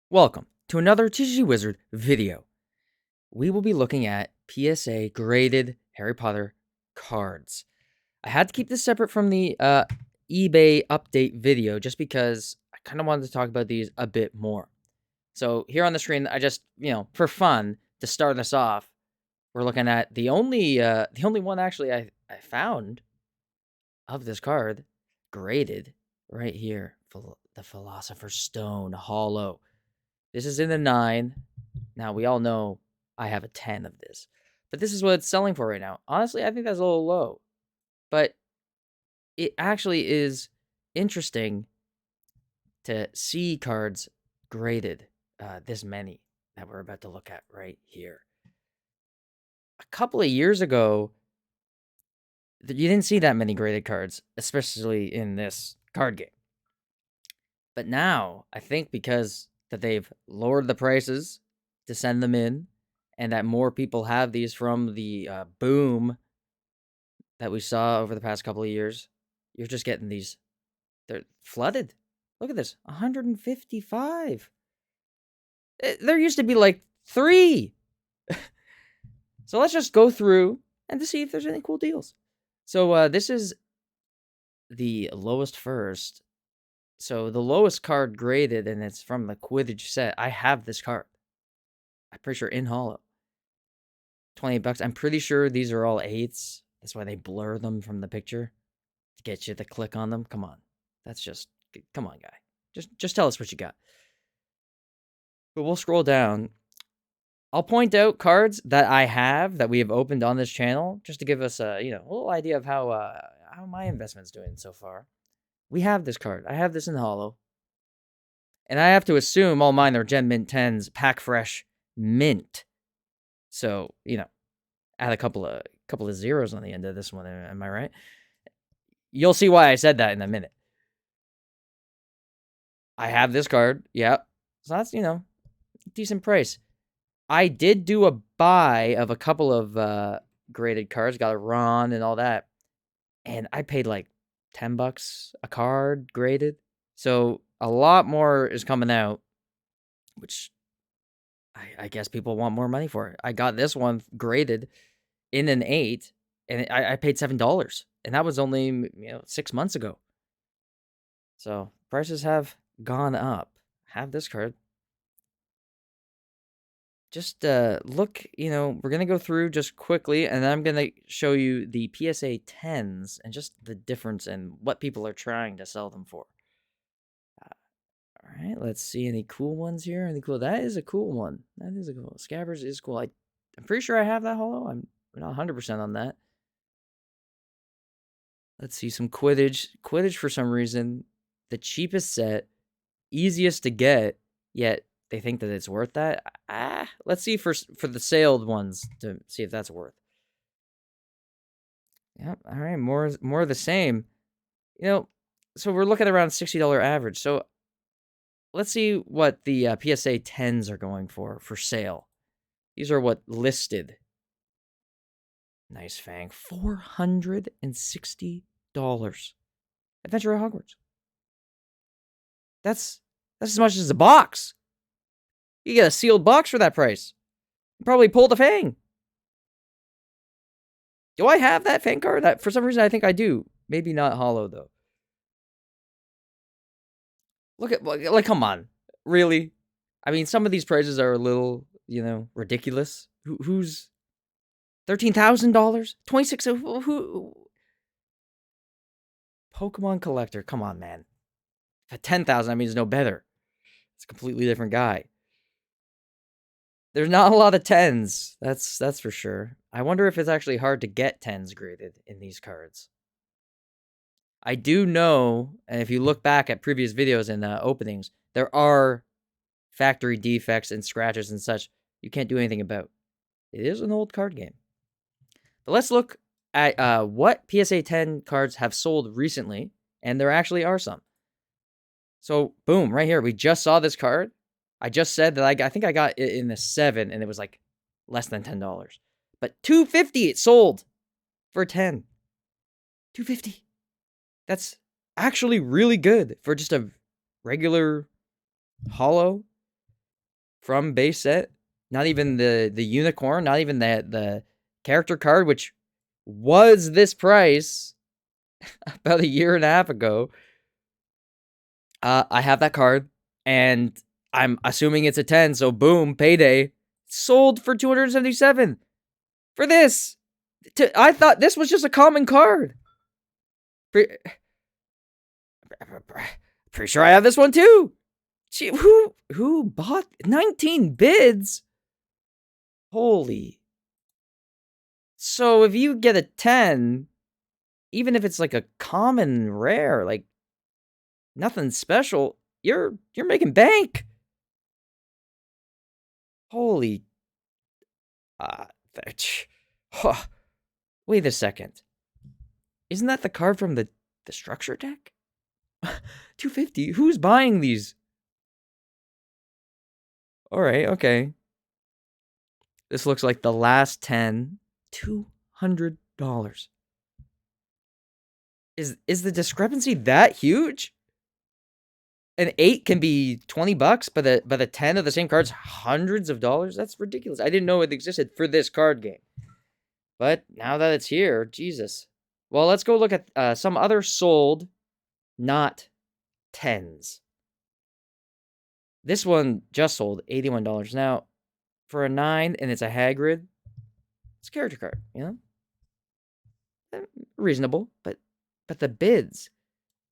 Welcome to another TCG Wizard video. We will be looking at PSA graded Harry Potter cards. I had to keep this separate from the eBay update video just because I kind of wanted to talk about these a bit more. So here on the screen, I just, for fun, to start us off, we're looking at the only one actually I found of this card graded right here, the Philosopher's Stone Hollow. This is in the 9. Now, we all know I have a 10 of this. But this is what it's selling for right now. Honestly, I think that's a little low. But it actually is interesting to see cards graded this many that we're about to look at right here. A couple of years ago, you didn't see that many graded cards, especially in this card game. But now, I think because that they've lowered the prices to send them in, and that more people have these from the boom that we saw over the past couple of years, you're just getting these. They're flooded. Look at this, 155. There used to be like 3. So let's just go through and to see if there's any cool deals. So this is the lowest first. So the lowest card graded, and it's from the Quidditch set. I have this card. I'm pretty sure in hollow. $28. I'm pretty sure these are all 8s. That's why they blur them from the picture to get you to click on them. Come on. That's just, come on, guy. Just tell us what you got. But we'll scroll down. I'll point out cards that I have that we have opened on this channel just to give us a little idea of how my investment's doing so far. We have this card. I have this in hollow. And I have to assume all mine are Gen Mint 10s, pack fresh mint. So, add a couple of zeros on the end of this one. Am I right? You'll see why I said that in a minute. I have this card. Yep. So that's, decent price. I did do a buy of a couple of graded cards. Got a Ron and all that. And I paid like $10 a card graded. So a lot more is coming out, which I guess people want more money for it. I got this one graded in an 8, and I paid $7, and that was only 6 months ago. So prices have gone up. Have this card. Just look, we're gonna go through just quickly, and then I'm gonna show you the PSA 10s and just the difference in what people are trying to sell them for. All right, let's see any cool ones here. Any cool? That is a cool one. That is a cool. Scabbers is cool. I'm pretty sure I have that hollow. I'm not 100% on that. Let's see some Quidditch. Quidditch for some reason, the cheapest set, easiest to get, yet they think that it's worth that. Let's see for the sailed ones to see if that's worth. Yep. All right, more of the same. So we're looking at around $60 average. So let's see what the PSA 10s are going for sale. These are what listed. Nice Fang. $460. Adventure at Hogwarts. That's as much as a box. You get a sealed box for that price. You probably pulled a Fang. Do I have that Fang card? For some reason, I think I do. Maybe not hollow, though. Look at, like, come on. Really? I mean, some of these prices are a little, ridiculous. Who's $13,000? 26. Who? Pokemon collector. Come on, man. At 10,000, I mean, it's no better. It's a completely different guy. There's not a lot of 10s. That's for sure. I wonder if it's actually hard to get 10s graded in these cards. I do know, and if you look back at previous videos and openings, there are factory defects and scratches and such you can't do anything about. It is an old card game. But let's look at what PSA 10 cards have sold recently, and there actually are some. So, boom, right here. We just saw this card. I just said that I think I got it in the 7, and it was like less than $10. But $250 it sold for 10. $250. That's actually really good for just a regular hollow. from base set. Not even the unicorn, not even the character card, which was this price about a year and a half ago. I have that card, and I'm assuming it's a 10, so boom, payday. Sold for 277 for this. I thought this was just a common card. Pretty sure I have this one too. Gee, who bought 19 bids? Holy. So if you get a 10, even if it's like a common rare, like nothing special, you're making bank. Holy. Wait a second. Isn't that the card from the structure deck? 250. Who's buying these? All right, okay. This looks like the last 10. $200. Is the discrepancy that huge? An 8 can be $20, but the 10 of the same card's hundreds of dollars? That's ridiculous. I didn't know it existed for this card game. But now that it's here, Jesus. Well, let's go look at some other sold, not 10s. This one just sold $81. Now, for a 9 and it's a Hagrid, it's a character card, you know? Reasonable, but the bids.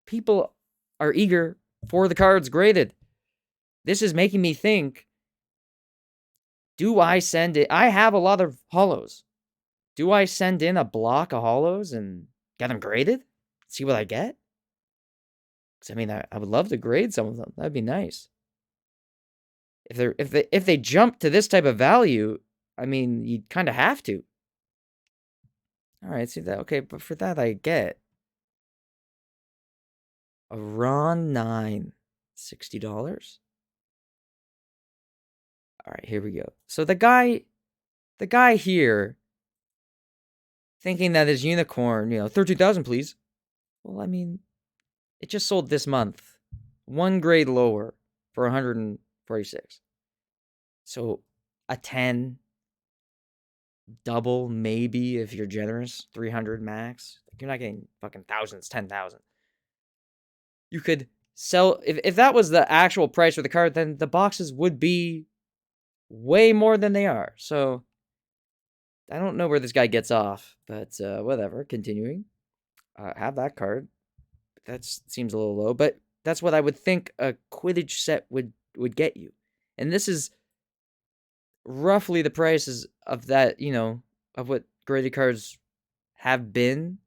People are eager for the cards graded. This is making me think, do I send it? I have a lot of holos. Do I send in a block of holos and get them graded? See what I get? Because I mean, I would love to grade some of them. That'd be nice. If they jump to this type of value, I mean, you kind of have to. All right, see that? Okay, but for that I get a Ron 9, $60. All right, here we go. So the guy here, thinking that his unicorn, 13,000, please. Well, I mean, it just sold this month, one grade lower for 146. So a 10, double maybe if you're generous, 300 max. You're not getting fucking thousands, 10,000. You could sell, if that was the actual price for the card, then the boxes would be way more than they are. So I don't know where this guy gets off, but whatever. Continuing, have that card. That seems a little low, but that's what I would think a Quidditch set would get you. And this is roughly the prices of that, of what graded cards have been.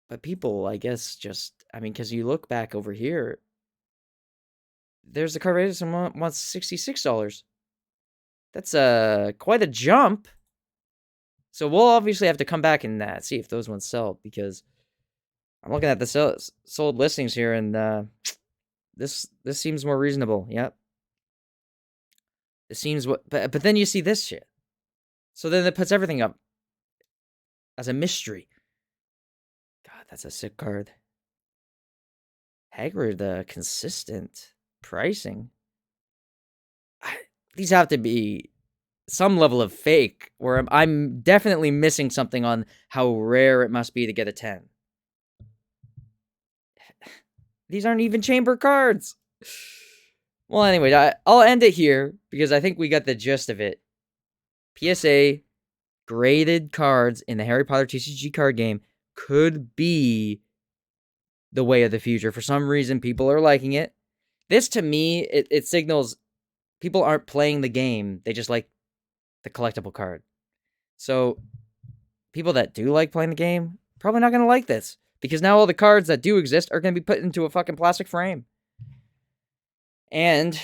But people, I guess, because you look back over here, there's the card rated someone wants $66. That's quite a jump. So we'll obviously have to come back and see if those ones sell, because I'm looking at the sold listings here, and this seems more reasonable. Yep. It seems but then you see this shit. So then it puts everything up as a mystery. God, that's a sick card. Hagrid, consistent pricing. These have to be some level of fake, where I'm definitely missing something on how rare it must be to get a 10. These aren't even chamber cards. Well, anyway, I'll end it here because I think we got the gist of it. PSA graded cards in the Harry Potter TCG card game could be the way of the future. For some reason, people are liking it. This, to me, it signals people aren't playing the game. They just like the collectible card. So people that do like playing the game, probably not going to like this, because now all the cards that do exist are going to be put into a fucking plastic frame. And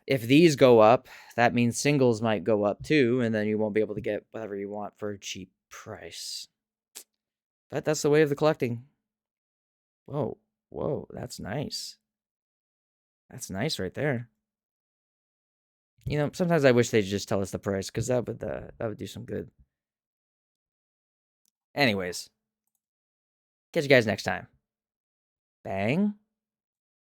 if these go up, that means singles might go up too, and then you won't be able to get whatever you want for a cheap price. But that's the way of the collecting. Whoa, that's nice. That's nice right there. Sometimes I wish they'd just tell us the price, because that would do some good. Anyways, catch you guys next time. Bang.